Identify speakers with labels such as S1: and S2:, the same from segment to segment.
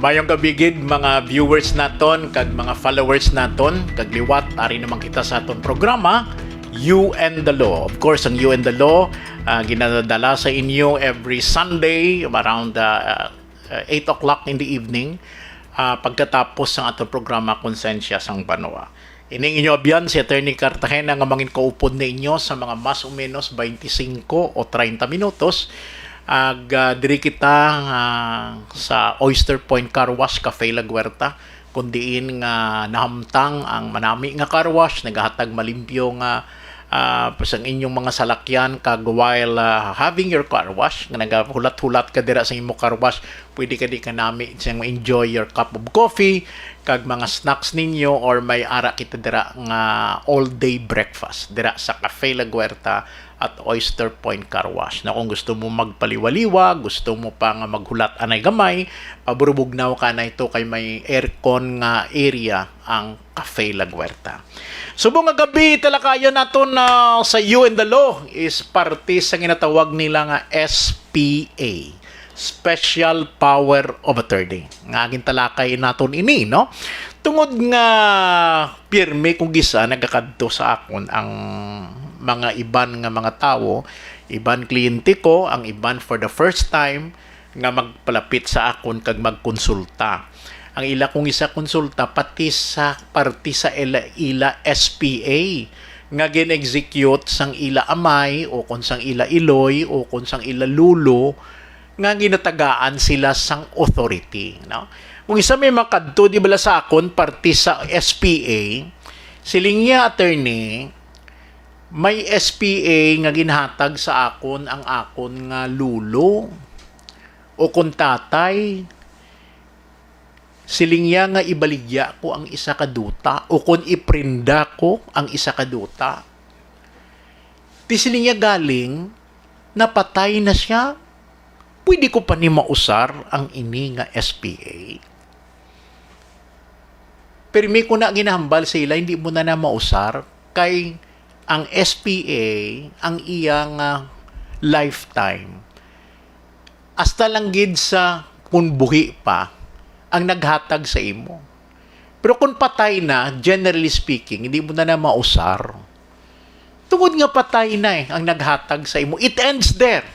S1: Mayong gabigid mga viewers naton kag mga followers naton kag liwat ari naman kita sa aton programa You and the Law. Of course, ang You and the Law ginadala sa inyo every Sunday around 8 o'clock in the evening pagkatapos ng atong programa Konsensya sang Banwa. Ining inyo abyan si Attorney Cartagena nga mangin kaupod na inyo sa mga mas o menos 25 o 30 minutos. Diri kita sa Oyster Point Car Wash Cafe La Guerta kundiin nga nahamtang ang manami nga car wash nagahatag malimpyo nga sang inyong mga salakyan kag while having your car wash nga nagahulat-hulat ka dira sa imong car wash pwede ka di ka nami siyang enjoy your cup of coffee kag mga snacks ninyo or may ara kita dira nga all day breakfast dira sa Cafe La Guerta at Oyster Point Car Wash. Na kung gusto mo magpaliwaliwa, gusto mo pa nga maghulat anay gamay, paburubugnaw ka na ito kay may aircon nga area ang Cafe La Guerta. Subong nga gabi talakayan naton sa You and the Law is parte sa ginatawag nila nga SPA. Special Power of Attorney. Nga aging talakay naton ini, no? Tungod nga pirmi kung gisa nagakadto sa akon ang mga iban nga mga tao, iban kliyente ko, ang iban for the first time nga magpalapit sa akon kag magkonsulta. Ang ila kong isa konsulta pati sa parti sa ila SPA nga gin-execute sang ila amay o kung sang ila iloy o kung sang ila lulo nga ginatagaan sila sang authority, no? Kung isa may makadto di bala sa akon parti sa SPA, siling niya attorney may SPA nga ginhatag sa akon ang akon nga lulo o kung tatay siling niya nga ibaligya ko ang isa ka duta o kung iprinda ko ang isa ka duta ti siling niya galing napatay na siya pwede ko pa ni mausar ang ini nga SPA pero may ko na ginahambal sa ila hindi mo na mausar kay ang SPA, ang iyang lifetime, hasta lang gid sa kung buhi pa, ang naghatag sa imo. Pero kung patay na, generally speaking, hindi mo na mausar. Tungod nga patay na ang naghatag sa imo. It ends there.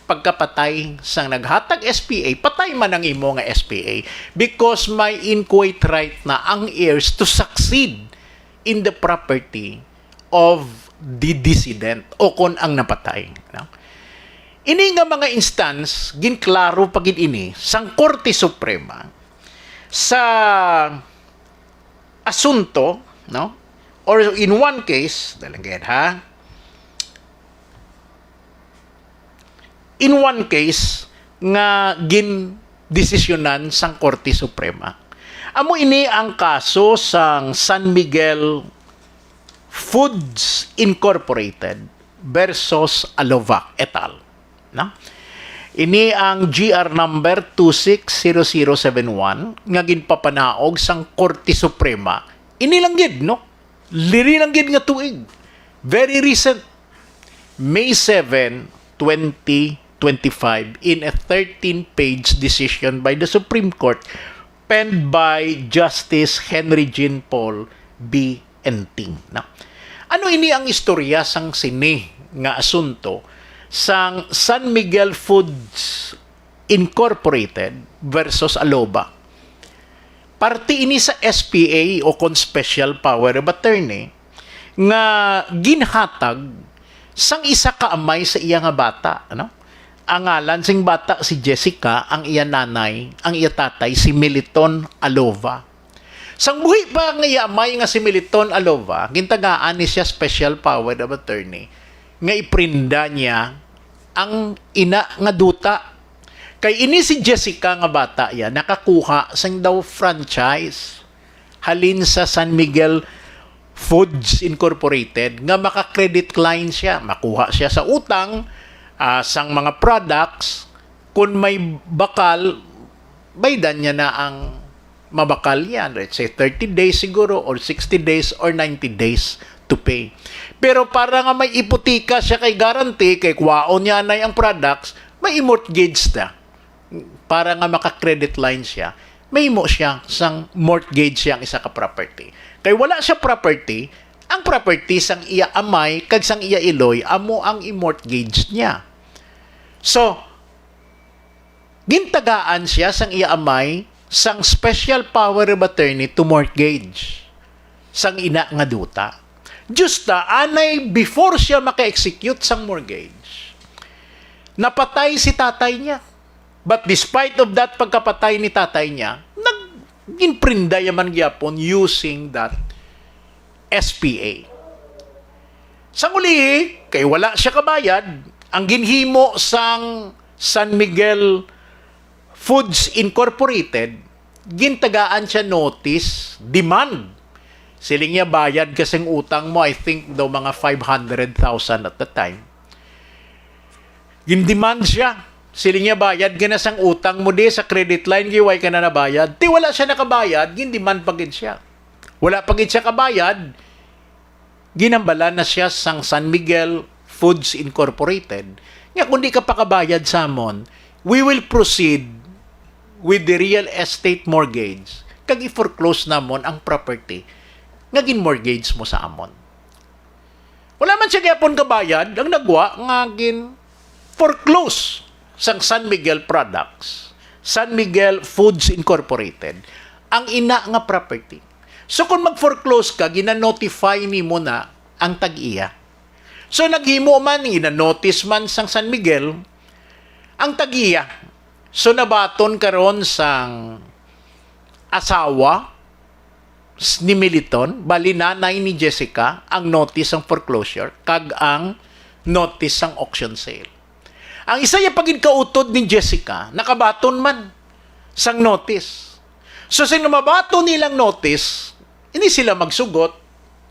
S1: Pagkapatay sang naghatag SPA, patay man ang imo nga SPA because may inquit right na ang heirs to succeed in the property of the decedent o kon ang napatay. No? Ini nga mga instance, ginklaro pagid ini sang Korte Suprema sa asunto, no? Or in one case, dalanggan ha. In one case nga gin-desisyonan sang Korte Suprema. Amo ini ang kaso sang San Miguel Foods Incorporated versus Alovac et al. No? Ini ang GR number 260071 nga ginpapanaog sang Korte Suprema. Ini lang gid, no? Liri lang gid nga tuig. Very recent. May 7, 2025 in a 13-page decision by the Supreme Court penned by Justice Henry Jean Paul B. Enting. No? Ano ini ang istorya sang sini nga asunto sang San Miguel Foods Incorporated versus Aloba? Parte ini sa SPA o kon Special Power of Attorney nga ginhatag sang isa ka amay sa iya nga bata, ano? Ang ngalan sing bata si Jessica, ang iya nanay, ang iya tatay si Militon Alova. Sang buhi pa nga yamay nga si Militon Alova, gintagaan ni siya Special Power of Attorney nga iprinda niya ang ina nga duta. Kay ini si Jessica nga bata ya nakakuha sang daw franchise halin sa San Miguel Foods Incorporated nga maka-credit line siya, makuha siya sa utang sang mga products kung may bakal baydan niya na ang mabakal yan. Let's say 30 days siguro or 60 days or 90 days to pay. Pero para nga may ipotika siya kay guarantee, kay kwaon niya na ang products, may mortgage na. Para nga maka-credit line siya. mahimo siya sang mortgage siyang isa ka property. Kay wala siya property, ang property sang iya amay kag sang iya iloy amo ang i-mortgage niya. So, gintagaan siya sang iya amay sang special power of attorney to mortgage sang ina nga duta. Justa anay before siya maka-execute sang mortgage, napatay si tatay niya. But despite of that pagkapatay ni tatay niya, nag-imprinda yaman gyapon using that SPA. Sa uli, kay wala siya kabayad, ang ginhimo sang San Miguel Foods Incorporated, gintagaan siya notice, demand. Siling niya bayad kasing utang mo, I think daw mga 500,000 at the time. Gindemand siya. Siling niya bayad, ginasang utang mo di sa credit line, giway ka na nabayad. Ti wala siya nakabayad, gindiman pagid siya. Wala pagid siya kabayad, ginambala na siya sang San Miguel Foods Incorporated. Nga kung di ka pakabayad sa amon, we will proceed with the real estate mortgage. Kag i-foreclose namon ang property nga gin-mortgage mo sa amon. Wala man siya gyapon kabayad, ang nagwa nga gin-foreclose sang San Miguel Products, San Miguel Foods Incorporated, ang ina nga property. So kung mag-foreclose ka, gina-notify ni mo na ang tag-iya. So naghimo man, gina-notice man sang San Miguel, ang tag-iya. So nabaton karon sang asawa ni Militon, bali nanay ni Jessica, ang notice ng foreclosure, kag ang notice ng auction sale. Ang isa yung pagkakautod ni Jessica, nakabaton man sang notice. So, sa mabaton nilang notice, hindi sila magsugot,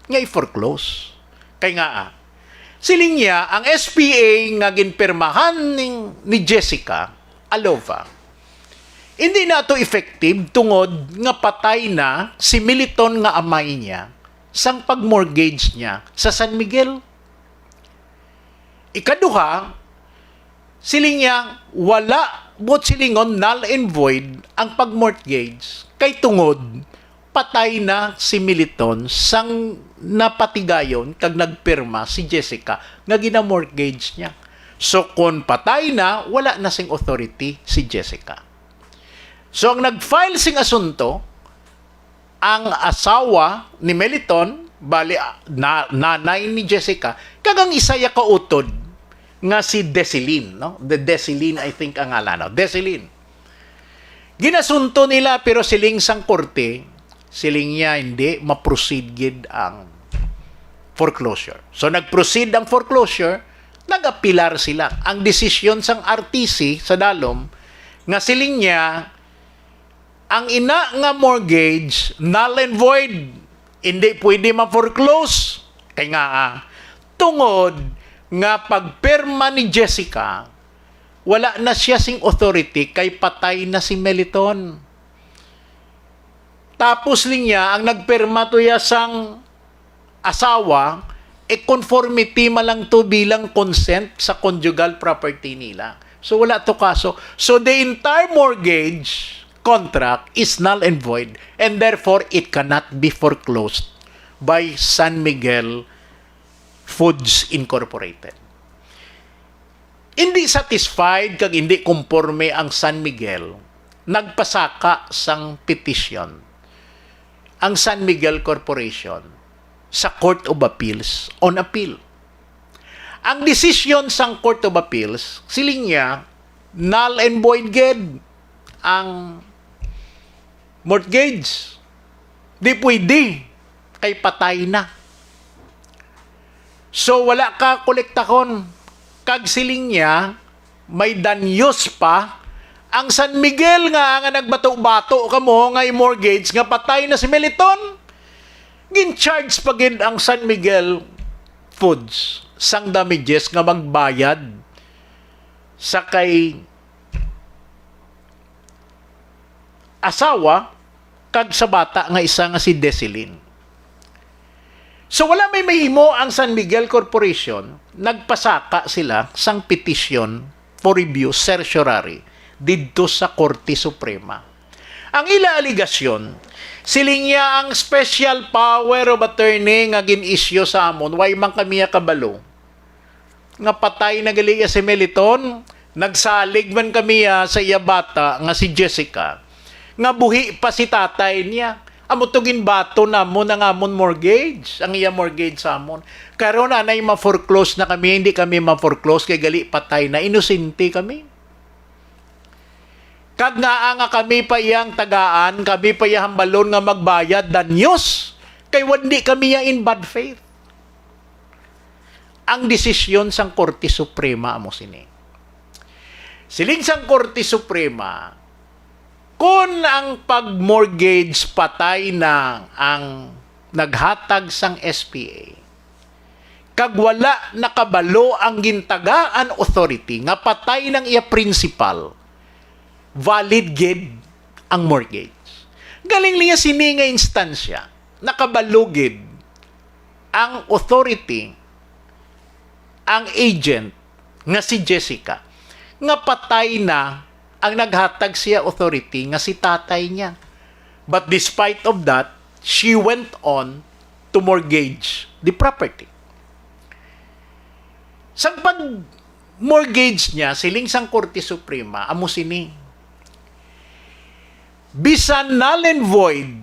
S1: nga i-foreclose. Kaya nga, siling niya, ang SPA nga ginpirmahan ni Jessica Alova, hindi na ito effective tungod nga patay na si Militon nga amay niya sang pag-mortgage niya sa San Miguel. Ikaduha, siling niya, wala bot silingon null and void ang pag-mortgage kay tungod patay na si Militon sang napatigayon kag nagpirma si Jessica nga gina-mortgage niya. So kung patay na, wala na sing authority si Jessica. So ang nag-file sing asunto, ang asawa ni Militon, bali nanay ni Jessica, kagang isaya kautod nga si Desiline, no? The Desiline, I think ang ngalan, no? Desiline. Ginasunto nila pero siling sang korte, siling niya hindi ma-proceed gid ang foreclosure. So nag-proceed ang foreclosure, nag-apilar sila. Ang desisyon sang RTC sa Dalom nga siling niya ang ina nga mortgage null and void, hindi pwede ma-foreclose kay nga tungod nga pagpirma ni Jessica, wala na siya sing authority kay patay na si Militon. Tapos niya, ang nagpirma to ya sang asawa, conformity malang to bilang consent sa conjugal property nila. So wala to kaso. So the entire mortgage contract is null and void and therefore it cannot be foreclosed by San Miguel Foods Incorporated. Hindi satisfied kag hindi kumporme ang San Miguel, nagpasaka sang petition ang San Miguel Corporation sa Court of Appeals on appeal. Ang desisyon sang Court of Appeals, siling niya, null and void gid ang mortgage. Di pwede, kay patay na. So, wala ka kolektahon. Kag siling niya, may danyos pa. Ang San Miguel nga nagbato-bato ka mo, nga i-mortgage, nga patay na si Militon. Gin-charge pa gid ang San Miguel Foods sang damages nga magbayad sa kay asawa kag sa bata nga isa nga si Desiline. So wala may mahimo ang San Miguel Corporation, nagpasaka sila sang petition for review certiorari didto sa Korte Suprema. Ang ila aligasyon, siling niya ang special power of attorney nga gin-issue sa amon, way man kami kabalo. Nga patay na gali si Meliton, nagsalig man kami sa iya bata nga si Jessica. Nga buhi pa si tatay niya. Amo tugin bato na mo ng amon mortgage, ang iya mortgage sa amon. Karon anay ma-foreclose na kami, hindi kami ma-foreclose kay gali patay na, inosente kami. Kag nga kami pa iyang tagaan, kami pa iyang balon nga magbayad danyos, kay wandi kami ya in bad faith. Ang desisyon sang Korte Suprema amo sini. Siling sang Korte Suprema, kung ang pag-mortgage patay na ang naghatag sang SPA, kag wala nakabalo ang gintagaan authority nga patay ng iya principal, valid gid ang mortgage. Galing liya sini nga instansya, nakabalugid ang authority, ang agent nga si Jessica, nga patay na ang naghatag siya authority nga si tatay niya. But despite of that, she went on to mortgage the property. Sa pag-mortgage niya, siling sang Korte Suprema, amo sini, bisan null and void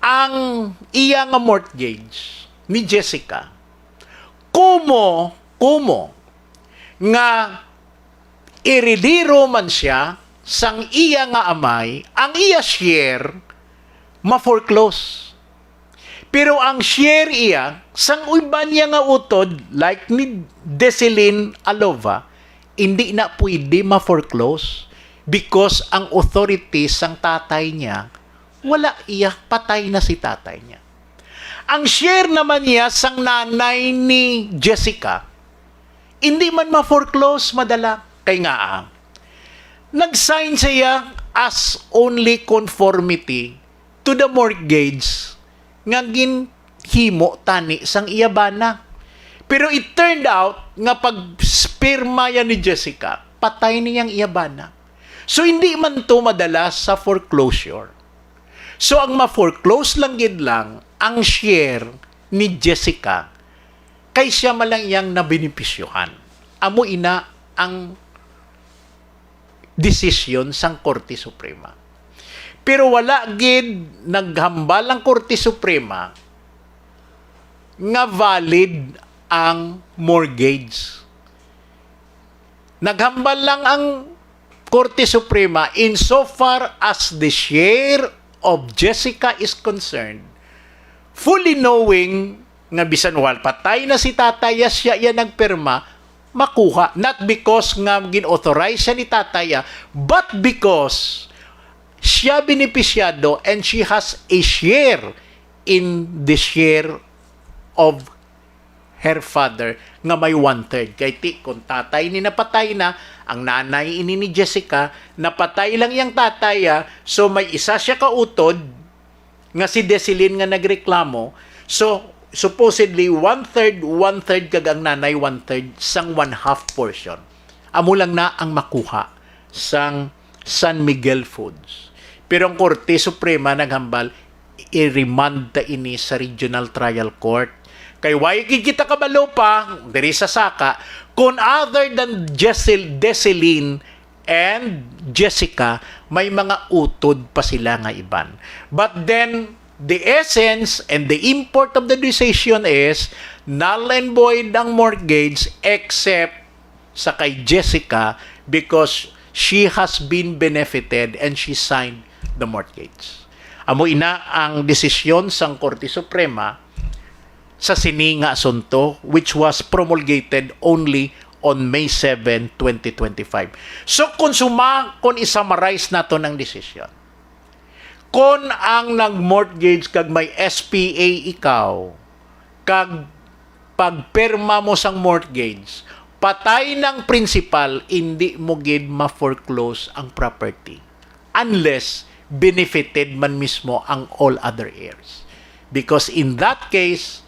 S1: ang iya nga mortgage ni Jessica, kumo nga irediro man siya sang iya nga amay, ang iya share ma-foreclose. Pero ang share iya sang uban niya nga utod like ni Deseline Alova, hindi na pwede ma-foreclose because ang authority sang tatay niya wala, iya patay na si tatay niya. Ang share naman niya sang nanay ni Jessica, hindi man ma-foreclose madala. Kay nga, nag-sign siya as only conformity to the mortgage nga ginhimo tani sang iyabana. Pero it turned out nga pag sperma yan ni Jessica, patay niyang iyabana. So hindi man to madala sa foreclosure. So ang ma-foreclose lang gid lang ang share ni Jessica kay siya malang iyang nabinipisyuhan. Amo ina ang desisyon sang Korte Suprema. Pero wala gid naghambal ang Korte Suprema nga valid ang mortgage. Naghambal lang ang Korte Suprema insofar as the share of Jessica is concerned, fully knowing nga bisan wal patay na si tataya siya yan nagpirma, makuha. Not because nga gin-authorize siya ni tataya, but because siya benepisyado and she has a share in the share of her father nga may 1/3. Kay ti, kung tatay ni napatay na, ang nanay ini ni Jessica, napatay lang yung tataya, so may isa siya kautod, nga si Deseline nga nagreklamo, so supposedly 1/3 kag ang nanay 1/3 sang 1/2 portion. Amo lang na ang makuha sang San Miguel Foods. Pero ang Korte Suprema naghambal i-remand ta ini sa Regional Trial Court. Kay why kita kabalo pa diri sa saka kung other than Deseline and Jessica, may mga utod pa sila nga iban. But then the essence and the import of the decision is null and void ang mortgage except sa kay Jessica because she has been benefited and she signed the mortgage. Amo ina ang desisyon sang Korte Suprema sa sininga asunto which was promulgated only on May 7, 2025. So kung isummarize nato ng desisyon, kung ang nag-mortgage kag may SPA ikaw, kag pagperma mo sang mortgage, patay ng principal, hindi mo gid ma-foreclose ang property unless benefited man mismo ang all other heirs. Because in that case,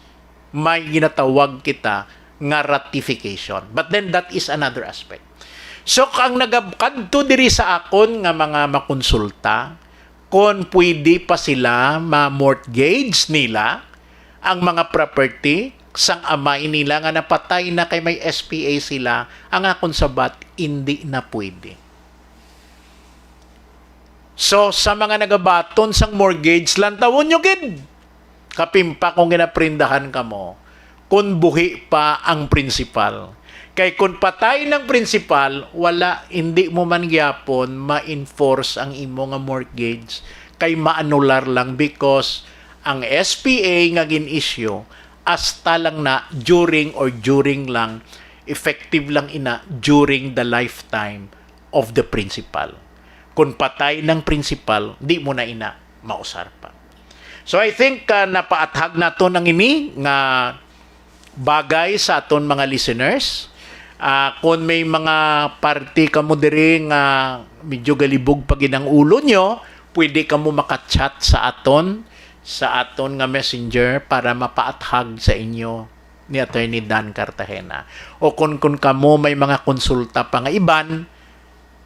S1: may ginatawag kita nga ratification. But then that is another aspect. So, ang nagabkadto diri sa akon nga mga makonsulta, kung pwede pa sila ma-mortgage nila ang mga property sang amay nila nga napatay na kay may SPA sila, ang akong sabat hindi na pwede. So sa mga nagabaton sang mortgage lang tawon nyo gid, kapimpa kung ginaprindahan ka mo kung buhi pa ang principal. Kay kung patay ng principal, wala, hindi mo man gyapon ma-enforce ang imo nga mortgage, kay maanular lang because ang SPA nga gin-issue hasta lang na during lang, effective lang ina during the lifetime of the principal. Kung patay ng principal, di mo na ina mausar pa. So I think napaathag nato ng ini nga bagay sa aton mga listeners. Kung may mga party ka mo diri nga medyo galibog pag inang ulo nyo, pwede ka mo makachat sa aton nga messenger para mapaathag sa inyo ni Attorney Dan Cartagena. O kung kamo may mga konsulta pa nga iban,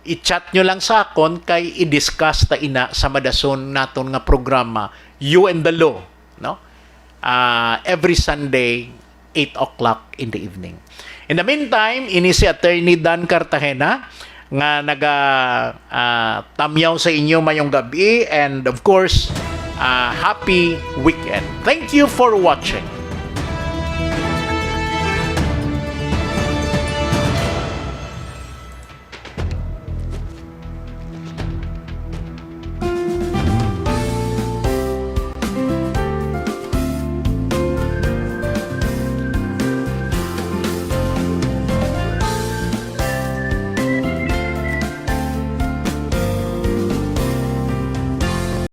S1: i-chat nyo lang sa akon kay i-discuss ta ina sa madason naton nga programa You and the Law, no? Every Sunday 8 o'clock in the evening. In the meantime, ini si Attorney Dan Cartagena nga naga tamyaw sa inyo mayong gabi, and of course, happy weekend. Thank you for watching.